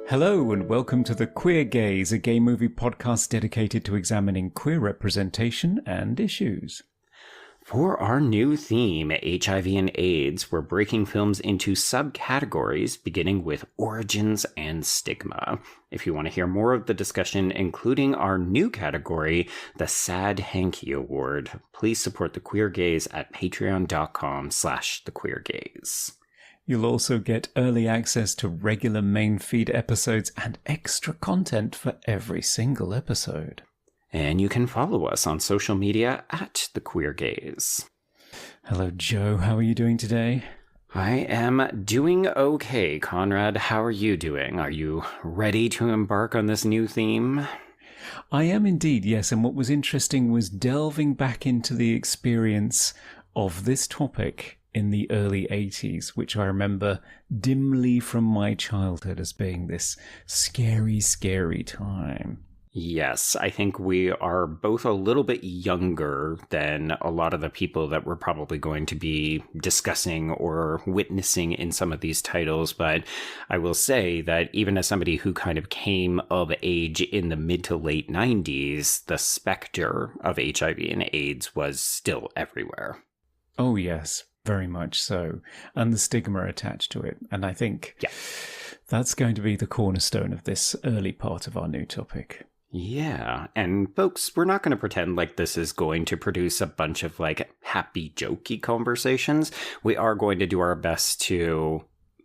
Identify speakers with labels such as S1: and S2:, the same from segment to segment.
S1: Hello and welcome to The Queer Gaze, a gay movie podcast dedicated to examining queer representation and issues.
S2: For our new theme, HIV and AIDS, we're breaking films into subcategories, beginning with origins and stigma. If you want to hear more of the discussion, including our new category, the Sad Hanky Award, please support The Queer Gaze at patreon.com/thequeergaze.
S1: You'll also get early access to regular main feed episodes and extra content for every single episode.
S2: And you can follow us on social media at The Queer Gaze.
S1: Hello, Joe. How are you doing today?
S2: I am doing okay, Conrad. How are you doing? Are you ready to embark on this new theme?
S1: I am indeed, yes. And what was interesting was delving back into the experience of this topic in the early 80s, which I remember dimly from my childhood as being this scary, scary time.
S2: Yes, I think we are both a little bit younger than a lot of the people that we're probably going to be discussing or witnessing in some of these titles. But I will say that even as somebody who kind of came of age in the mid to late 90s, the specter of HIV and AIDS was still everywhere.
S1: Oh, yes. Very much so. And the stigma attached to it. And I think that's going to be the cornerstone of this early part of our new topic.
S2: Yeah. And folks, we're not going to pretend like this is going to produce a bunch of like happy, jokey conversations. We are going to do our best to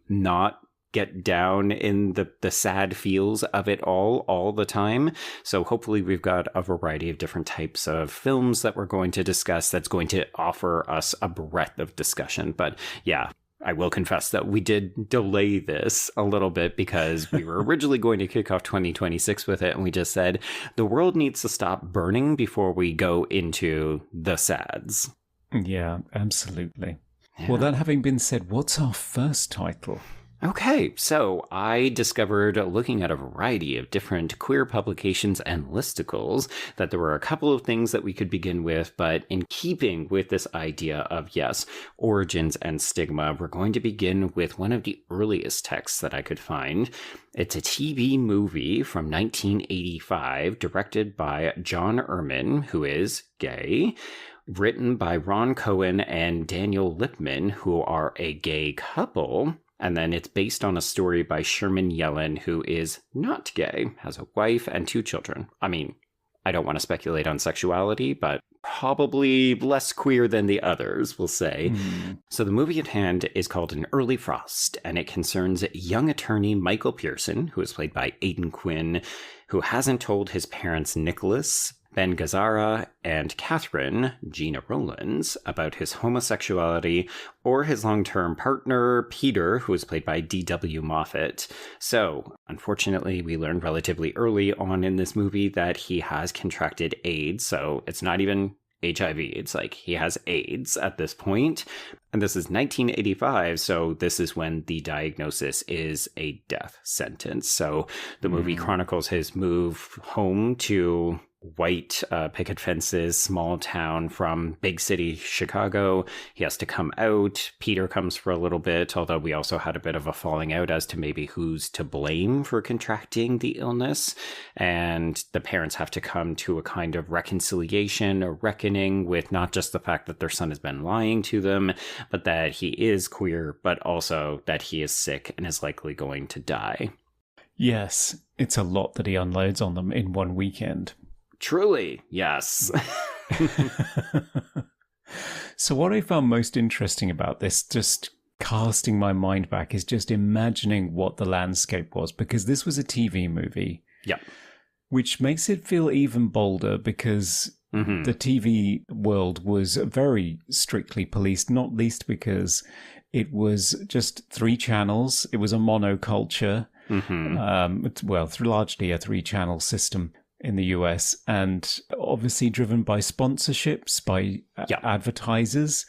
S2: not get down in the sad feels of it all the time. So hopefully we've got a variety of different types of films that we're going to discuss that's going to offer us a breadth of discussion. But yeah, I will confess that we did delay this a little bit because we were originally going to kick off 2026 with it. And we just said, the world needs to stop burning before we go into the sads.
S1: Yeah, absolutely.
S2: Yeah.
S1: Well, that having been said, what's our first title?
S2: Okay, so I discovered, looking at a variety of different queer publications and listicles, that there were a couple of things that we could begin with, but in keeping with this idea of, yes, origins and stigma, we're going to begin with one of the earliest texts that I could find. It's a TV movie from 1985, directed by John Erman, who is gay, written by Ron Cowen and Daniel Lipman, who are a gay couple. And then it's based on a story by Sherman Yellen, who is not gay, has a wife and 2 children. I mean, I don't want to speculate on sexuality, but probably less queer than the others, we'll say. So the movie at hand is called An Early Frost, and it concerns young attorney Michael Pearson, who is played by Aidan Quinn, who hasn't told his parents Nicholas, Ben Gazzara, and Catherine, Gena Rowlands, about his homosexuality, or his long-term partner, Peter, who is played by D.W. Moffett. So, unfortunately, we learned relatively early on in this movie that he has contracted AIDS, so it's not even HIV. It's like he has AIDS at this point. And this is 1985, so this is when the diagnosis is a death sentence. So the movie chronicles his move home to white picket fences, small town from big city Chicago. He has to come out. Peter comes for a little bit, although we also had a bit of a falling out as to maybe who's to blame for contracting the illness. And the parents have to come to a kind of reconciliation, a reckoning with not just the fact that their son has been lying to them, but that he is queer, but also that he is sick and is likely going to die.
S1: Yes, it's a lot that he unloads on them in one weekend.
S2: Truly, yes.
S1: So what I found most interesting about this, just casting my mind back, is just imagining what the landscape was, because this was a TV movie.
S2: Yeah.
S1: Which makes it feel even bolder because the TV world was very strictly policed, not least because it was just 3 channels. It was a monoculture. Largely a 3-channel system in the US, and obviously driven by sponsorships, by advertisers.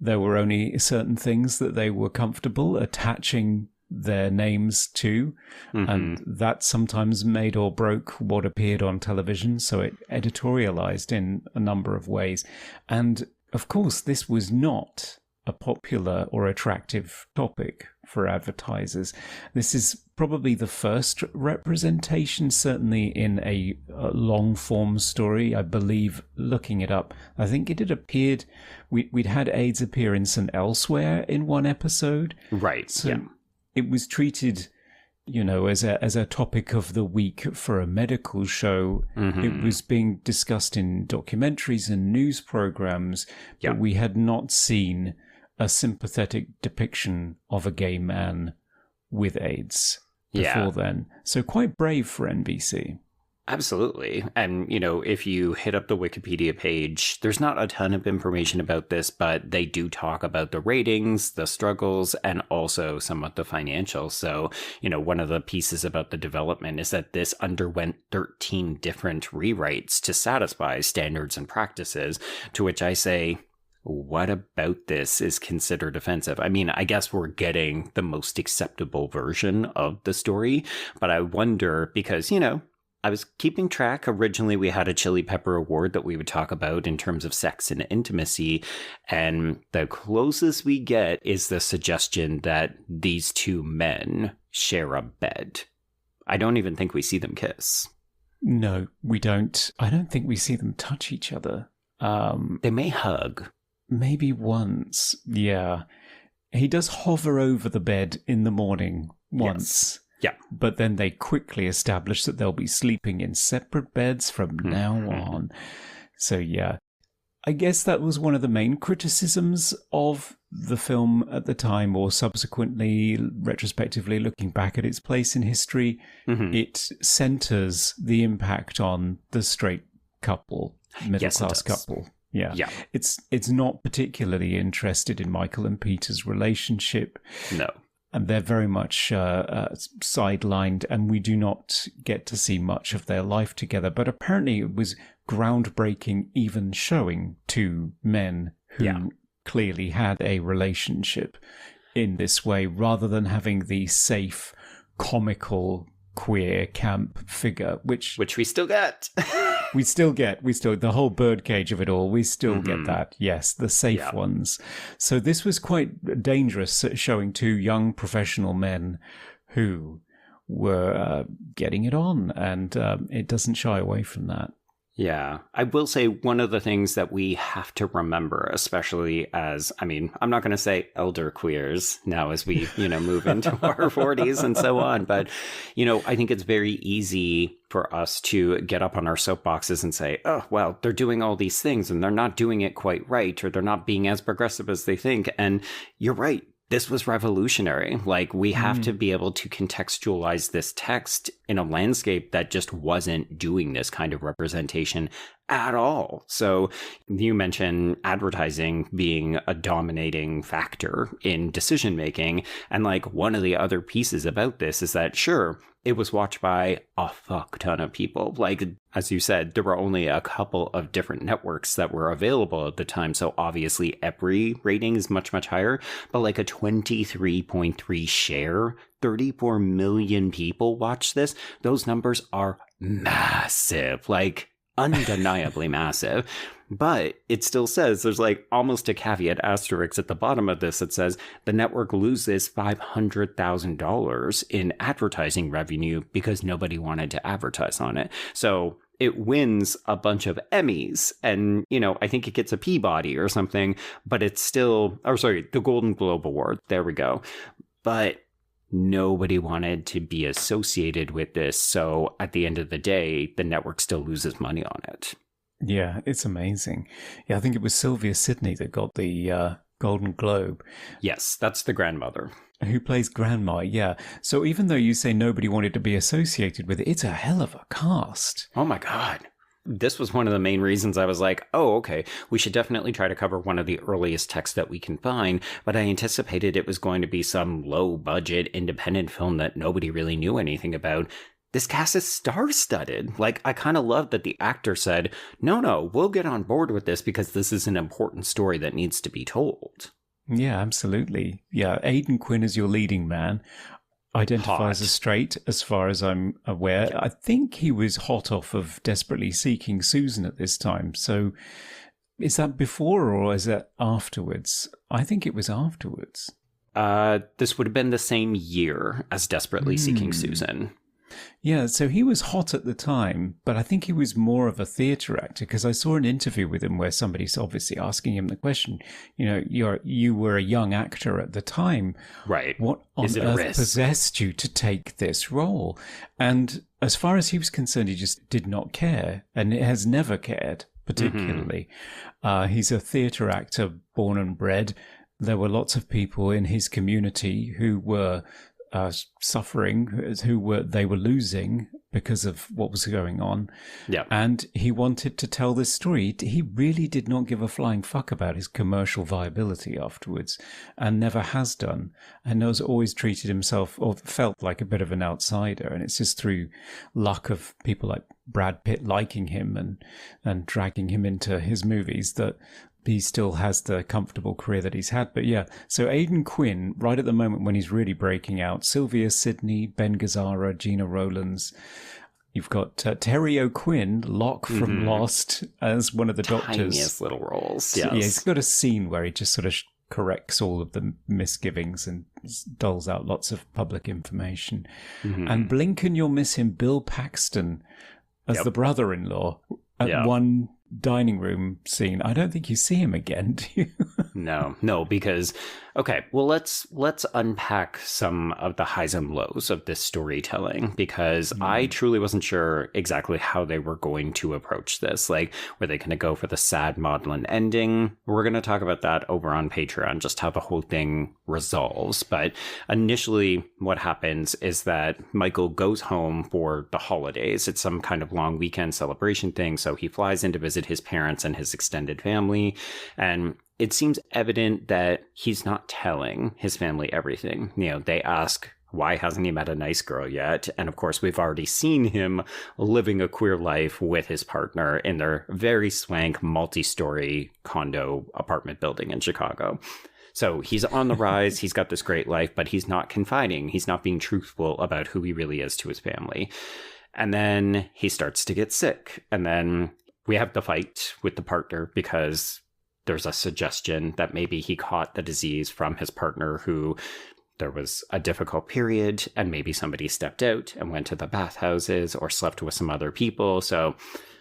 S1: There were only certain things that they were comfortable attaching their names to, and that sometimes made or broke what appeared on television, so it editorialized in a number of ways. And of course, this was not a popular or attractive topic for advertisers. This is probably the first representation, certainly in a long-form story. I believe, looking it up, I think it had appeared, we'd had AIDS appearance and elsewhere in one episode.
S2: Right,
S1: so
S2: yeah.
S1: It was treated, as a topic of the week for a medical show.
S2: Mm-hmm.
S1: It was being discussed in documentaries and news programs, but we had not seen a sympathetic depiction of a gay man with AIDS before then. So quite brave for NBC.
S2: Absolutely. And, if you hit up the Wikipedia page, there's not a ton of information about this, but they do talk about the ratings, the struggles, and also somewhat the financials. So, one of the pieces about the development is that this underwent 13 different rewrites to satisfy standards and practices, to which I say, what about this is considered offensive? I mean, I guess we're getting the most acceptable version of the story, but I wonder because, I was keeping track. Originally, we had a Chili Pepper Award that we would talk about in terms of sex and intimacy. And the closest we get is the suggestion that these two men share a bed. I don't even think we see them kiss.
S1: No, we don't. I don't think we see them touch each other.
S2: They may hug.
S1: Maybe once. Yeah. He does hover over the bed in the morning once.
S2: Yes. Yeah.
S1: But then they quickly establish that they'll be sleeping in separate beds from now on. So, yeah. I guess that was one of the main criticisms of the film at the time, or subsequently, retrospectively, looking back at its place in history. Mm-hmm. It centers the impact on the straight couple, middle-class couple. Yeah. It's not particularly interested in Michael and Peter's relationship.
S2: No.
S1: And they're very much sidelined, and we do not get to see much of their life together. But apparently it was groundbreaking, even showing two men who clearly had a relationship in this way, rather than having the safe, comical, queer camp figure, which
S2: we still get.
S1: we still the whole birdcage of it all. We still get that. Yes, the safe ones. So this was quite dangerous, showing two young professional men who were getting it on, and it doesn't shy away from that.
S2: Yeah, I will say one of the things that we have to remember, especially as, I'm not going to say elder queers now as we, move into our 40s and so on. But, I think it's very easy for us to get up on our soapboxes and say, oh, well, they're doing all these things and they're not doing it quite right, or they're not being as progressive as they think. And you're right. This was revolutionary. Like, we have to be able to contextualize this text in a landscape that just wasn't doing this kind of representation at all. So you mentioned advertising being a dominating factor in decision making. And like, one of the other pieces about this is that, sure, it was watched by a fuck ton of people. Like, as you said, there were only a couple of different networks that were available at the time. So obviously every rating is much, much higher. But like a 23.3 share, 34 million people watched this. Those numbers are massive, like undeniably massive. But it still says there's like almost a caveat asterisk at the bottom of this that says the network loses $500,000 in advertising revenue because nobody wanted to advertise on it. So it wins a bunch of Emmys, and, I think it gets a Peabody or something, but it's still, the Golden Globe Award. There we go. But nobody wanted to be associated with this. So at the end of the day, the network still loses money on it.
S1: Yeah, it's amazing. Yeah, I think it was Sylvia Sidney that got the Golden Globe.
S2: Yes, that's the grandmother.
S1: Who plays Grandma, yeah. So even though you say nobody wanted to be associated with it, it's a hell of a cast.
S2: Oh my God. This was one of the main reasons I was like, oh, okay, we should definitely try to cover one of the earliest texts that we can find. But I anticipated it was going to be some low-budget independent film that nobody really knew anything about. This cast is star-studded. Like, I kind of love that the actor said, no, we'll get on board with this because this is an important story that needs to be told.
S1: Yeah, absolutely. Yeah, Aidan Quinn is your leading man. Identifies as straight, as far as I'm aware. I think he was hot off of Desperately Seeking Susan at this time. So Is that before or is that afterwards? I think it was afterwards.
S2: This would have been the same year as Desperately Seeking Susan.
S1: Yeah, so he was hot at the time, but I think he was more of a theatre actor, because I saw an interview with him where somebody's obviously asking him the question, you were a young actor at the time.
S2: Right.
S1: What on earth possessed you to take this role? And as far as he was concerned, he just did not care, and has never cared particularly. He's a theatre actor born and bred. There were lots of people in his community who were suffering, they were losing because of what was going on.
S2: Yeah.
S1: And he wanted to tell this story. He really did not give a flying fuck about his commercial viability afterwards, and never has done, and has always treated himself, or felt like, a bit of an outsider. And it's just through luck of people like Brad Pitt liking him and dragging him into his movies that he still has the comfortable career that he's had. But yeah, so Aidan Quinn, right at the moment when he's really breaking out, Sylvia Sidney, Ben Gazzara, Gena Rowlands. You've got Terry O'Quinn, Locke from Lost, as one of the doctors.
S2: Tiniest little roles, yes.
S1: Yeah, he's got a scene where he just sort of corrects all of the misgivings and doles out lots of public information. And blink and you'll miss him, Bill Paxton, as the brother-in-law at one dining room scene. I don't think you see him again, do you?
S2: No, because okay, well let's unpack some of the highs and lows of this storytelling, because I truly wasn't sure exactly how they were going to approach this. Like, were they going to go for the sad maudlin ending? We're going to talk about that over on Patreon, just how the whole thing resolves. But initially what happens is that Michael goes home for the holidays. It's some kind of long weekend celebration thing, so he flies in to visit his parents and his extended family, and it seems evident that he's not telling his family everything. They ask, why hasn't he met a nice girl yet? And of course, we've already seen him living a queer life with his partner in their very swank multi-story condo apartment building in Chicago. So he's on the rise. He's got this great life, but he's not confiding. He's not being truthful about who he really is to his family. And then he starts to get sick. And then we have the fight with the partner because there's a suggestion that maybe he caught the disease from his partner, who there was a difficult period and maybe somebody stepped out and went to the bathhouses or slept with some other people. So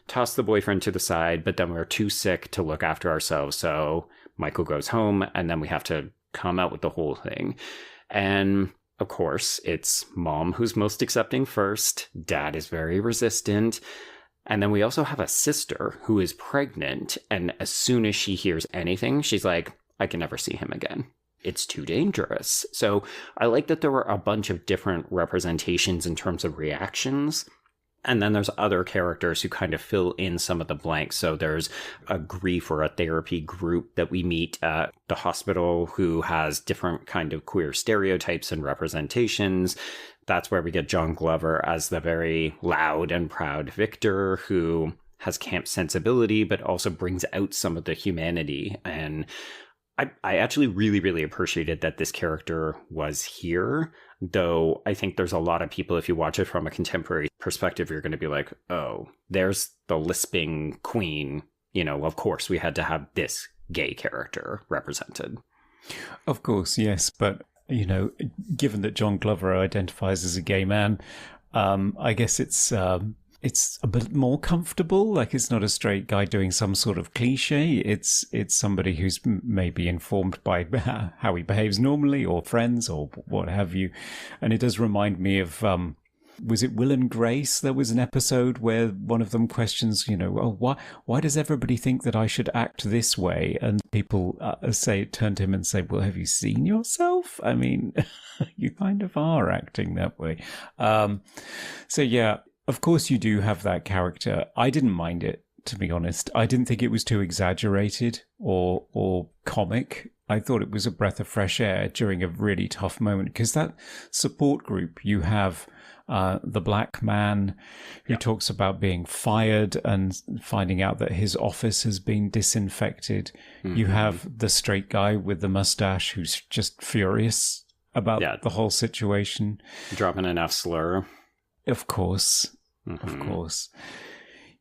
S2: toss the boyfriend to the side, but then we're too sick to look after ourselves. So Michael goes home, and then we have to come out with the whole thing. And of course, it's mom who's most accepting first. Dad is very resistant. And then we also have a sister who is pregnant, and as soon as she hears anything, she's like, I can never see him again. It's too dangerous. So I like that there were a bunch of different representations in terms of reactions. And then there's other characters who kind of fill in some of the blanks. So there's a grief or a therapy group that we meet at the hospital who has different kind of queer stereotypes and representations. That's where we get John Glover as the very loud and proud Victor, who has camp sensibility, but also brings out some of the humanity. And I actually really, really appreciated that this character was here, though I think there's a lot of people, if you watch it from a contemporary perspective, you're going to be like, oh, there's the lisping queen. Of course, we had to have this gay character represented.
S1: Of course, yes. But, given that John Glover identifies as a gay man, I guess it's a bit more comfortable. Like, it's not a straight guy doing some sort of cliche. It's somebody who's maybe informed by how he behaves normally, or friends, or what have you. And it does remind me of, was it Will and Grace? There was an episode where one of them questions, why does everybody think that I should act this way? And people turn to him and say, well, have you seen yourself? I mean, you kind of are acting that way. So yeah. Of course, you do have that character. I didn't mind it, to be honest. I didn't think it was too exaggerated or comic. I thought it was a breath of fresh air during a really tough moment, because that support group, you have the black man who talks about being fired and finding out that his office has been disinfected. Mm-hmm. You have the straight guy with the mustache who's just furious about the whole situation.
S2: Dropping an F slur.
S1: Of course. Mm-hmm. Of course.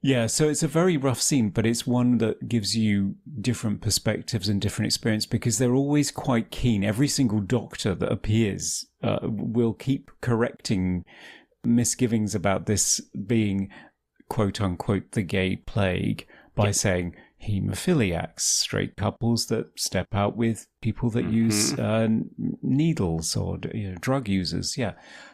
S1: Yeah, so it's a very rough scene, but it's one that gives you different perspectives and different experience because they're always quite keen. Every single doctor that appears will keep correcting misgivings about this being, quote unquote, the gay plague by saying hemophiliacs, straight couples that step out with people that use needles or drug users. Yeah.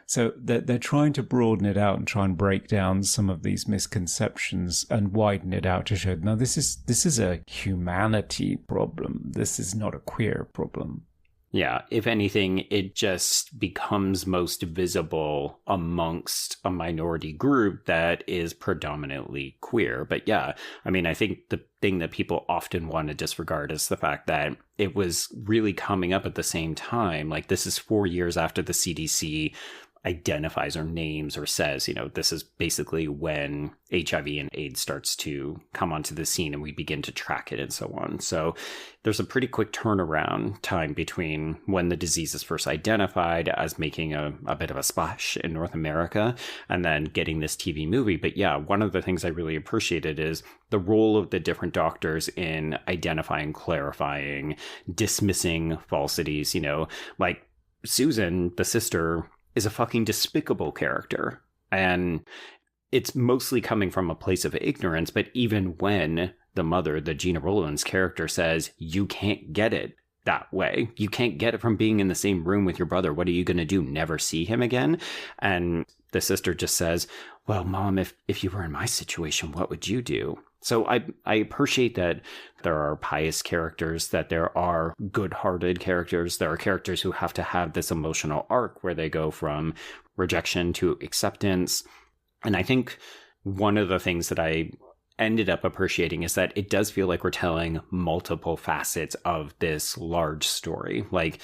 S1: So they're trying to broaden it out and try and break down some of these misconceptions and widen it out to show, no, this is a humanity problem. This is not a queer problem.
S2: Yeah, if anything, it just becomes most visible amongst a minority group that is predominantly queer. But yeah, I mean, I think the thing that people often want to disregard is the fact that it was really coming up at the same time. Like, this is 4 years after the CDC identifies or names or says, this is basically when HIV and AIDS starts to come onto the scene and we begin to track it and so on. So there's a pretty quick turnaround time between when the disease is first identified as making a bit of a splash in North America and then getting this TV movie. But yeah, one of the things I really appreciated is the role of the different doctors in identifying, clarifying, dismissing falsities, like Susan, the sister, is a fucking despicable character. And it's mostly coming from a place of ignorance, but even when the mother, the Gena Rowlands character, says, you can't get it that way. You can't get it from being in the same room with your brother. What are you going to do? Never see him again? And the sister just says, well, Mom, if you were in my situation, what would you do? So I appreciate that there are pious characters, that there are good-hearted characters. There are characters who have to have this emotional arc where they go from rejection to acceptance. And I think one of the things that I ended up appreciating is that it does feel like we're telling multiple facets of this large story. Like,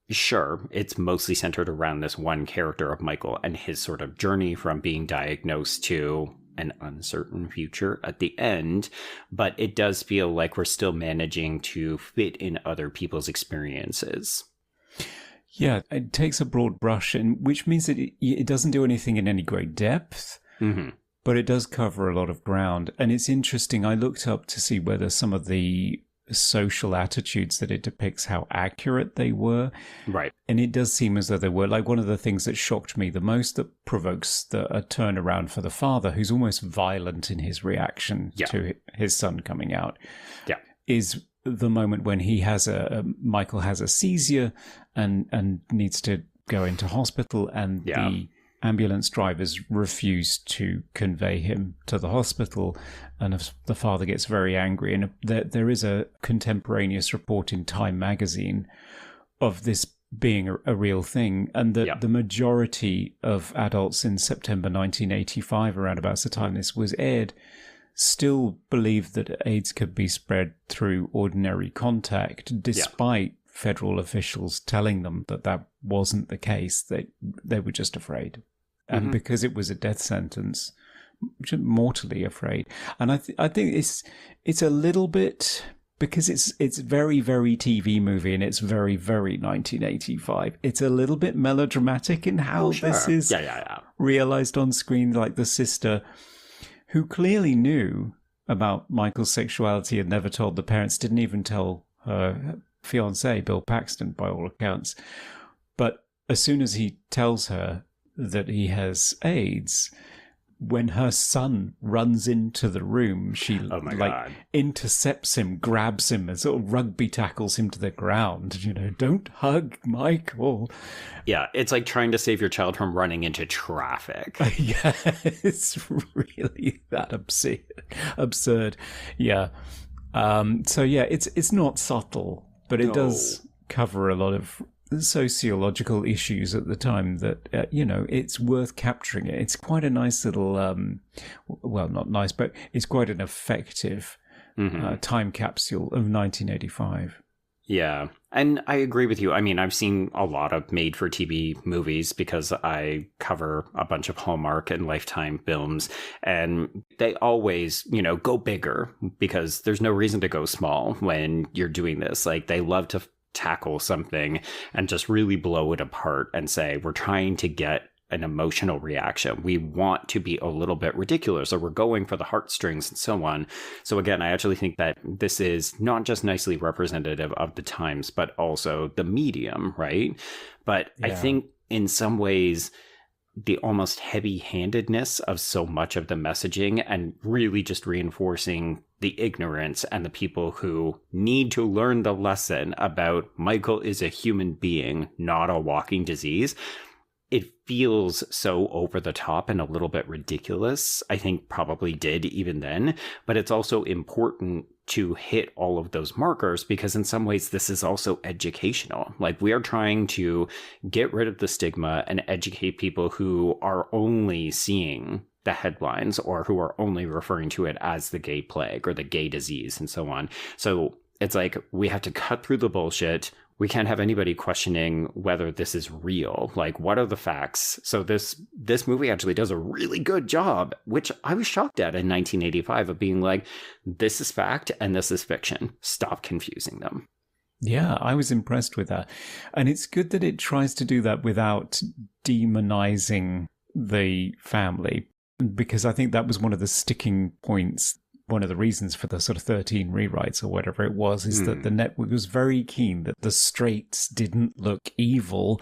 S2: sure, it's mostly centered around this one character of Michael and his sort of journey from being diagnosed to an uncertain future at the end, but it does feel like we're still managing to fit in other people's experiences.
S1: Yeah, it takes a broad brush, and which means that it doesn't do anything in any great depth, but it does cover a lot of ground. And it's interesting, I looked up to see whether some of the social attitudes that it depicts, how accurate they were.
S2: Right.
S1: And it does seem as though they were. Like, one of the things that shocked me the most, that provokes a turnaround for the father, who's almost violent in his reaction to his son coming out, is the moment when he has Michael has a seizure and needs to go into hospital, and the ambulance drivers refuse to convey him to the hospital, and the father gets very angry. And there is a contemporaneous report in Time magazine of this being a real thing, and that the majority of adults in September 1985, around about the time this was aired, still believed that AIDS could be spread through ordinary contact, despite federal officials telling them that wasn't the case. They were just afraid. And because it was a death sentence, mortally afraid. And I think it's a little bit, because it's very, very TV movie, and it's very, very 1985. It's a little bit melodramatic in how this is realized on screen. Like, the sister, who clearly knew about Michael's sexuality and never told the parents, didn't even tell her fiancé, Bill Paxton, by all accounts. But as soon as he tells her that he has AIDS, when her son runs into the room, she intercepts him, grabs him, and sort of rugby tackles him to the ground. Don't hug Michael.
S2: Yeah, it's like trying to save your child from running into traffic.
S1: Yeah, it's really that absurd. Yeah. So yeah, it's not subtle, but it does cover a lot of sociological issues at the time that, it's worth capturing it. It's quite a nice little, well, not nice, but it's quite an effective time capsule of 1985.
S2: Yeah. And I agree with you. I mean, I've seen a lot of made-for-TV movies because I cover a bunch of Hallmark and Lifetime films, and they always, go bigger because there's no reason to go small when you're doing this. Like, they love to tackle something and just really blow it apart and say, we're trying to get an emotional reaction. We want to be a little bit ridiculous, or we're going for the heartstrings and so on. So again, I actually think that this is not just nicely representative of the times, but also the medium, right? But I think in some ways, the almost heavy-handedness of so much of the messaging and really just reinforcing the ignorance and the people who need to learn the lesson about Michael is a human being, not a walking disease. It feels so over the top and a little bit ridiculous. I think probably did even then, but it's also important to hit all of those markers because in some ways this is also educational. Like we are trying to get rid of the stigma and educate people who are only seeing the headlines or who are only referring to it as the gay plague or the gay disease and so on. So it's like we have to cut through the bullshit. We can't have anybody questioning whether this is real. Like, what are the facts? So this movie actually does a really good job, which I was shocked at in 1985 of being like, this is fact and this is fiction. Stop confusing them.
S1: Yeah, I was impressed with that. And it's good that it tries to do that without demonizing the family, because I think that was one of the sticking points. One of the reasons for the sort of 13 rewrites or whatever it was is that the network was very keen that the straights didn't look evil,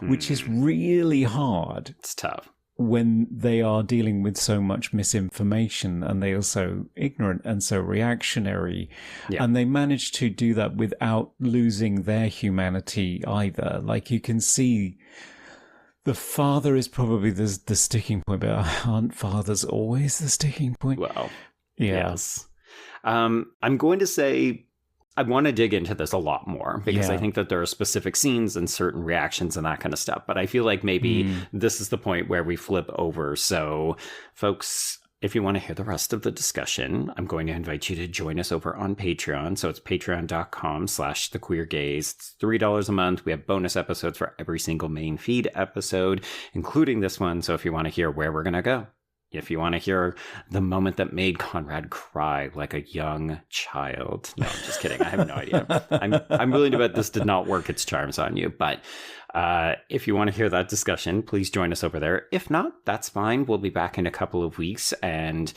S1: which is really hard.
S2: It's tough.
S1: When they are dealing with so much misinformation and they are so ignorant and so reactionary. Yeah. And they manage to do that without losing their humanity either. Like you can see the father is probably the sticking point, but aren't fathers always the sticking point?
S2: Well...
S1: Yeah.
S2: Yes. I'm going to say I want to dig into this a lot more because I think that there are specific scenes and certain reactions and that kind of stuff. But I feel like maybe this is the point where we flip over. So, folks, if you want to hear the rest of the discussion, I'm going to invite you to join us over on Patreon. So it's patreon.com/thequeergaze. It's $3 a month. We have bonus episodes for every single main feed episode, including this one. So if you want to hear where we're going to go, if you want to hear the moment that made Conrad cry like a young child. No, I'm just kidding. I have no idea. I'm willing to bet this did not work its charms on you. But if you want to hear that discussion, please join us over there. If not, that's fine. We'll be back in a couple of weeks. And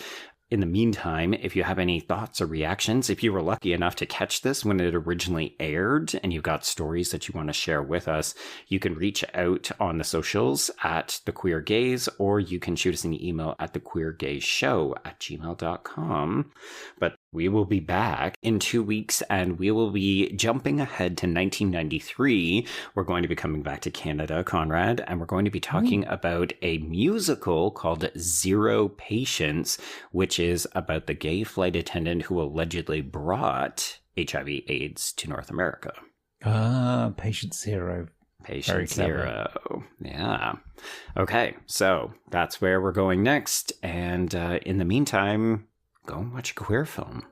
S2: in the meantime, if you have any thoughts or reactions, if you were lucky enough to catch this when it originally aired and you've got stories that you want to share with us, you can reach out on the socials at The Queer Gaze, or you can shoot us an email at thequeergazeshow@gmail.com. But we will be back in 2 weeks and we will be jumping ahead to 1993. We're going to be coming back to Canada, Conrad, and we're going to be talking about a musical called Zero Patience, which is about the gay flight attendant who allegedly brought HIV AIDS to North America.
S1: Ah, Patient Zero.
S2: Patient Zero. Yeah. Okay, so that's where we're going next. And in the meantime, go and watch a queer film.